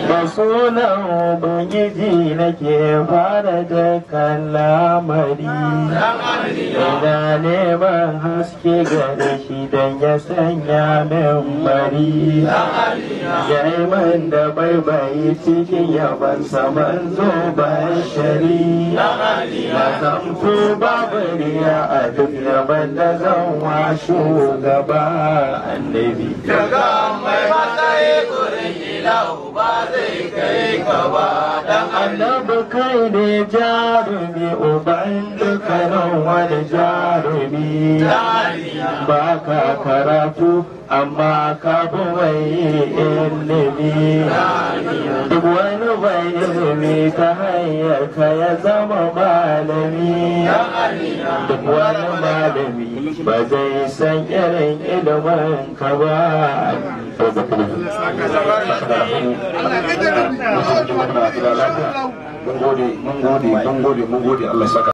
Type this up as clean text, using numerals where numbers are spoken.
da sunan ubangiji nake fara dukkan lamari ina neman haske gare shi don ya sanya min mari ya yi man da baibayi cikin yaban saman zo bayan shari na zamto babu riya a duk yaban da zan wa shugaba annabi daga mai matsayi gurin ilahu ba zai kai ka ba dan annabi kai ne jarumi uban dukkanin wani jarumi ba ka karatu amma ka bi mai ilimi duk wani mai ilimi ta hanyar ka ya zama malami duk wani malami ba zai san irin ilimin ka ba mun gode Allah saka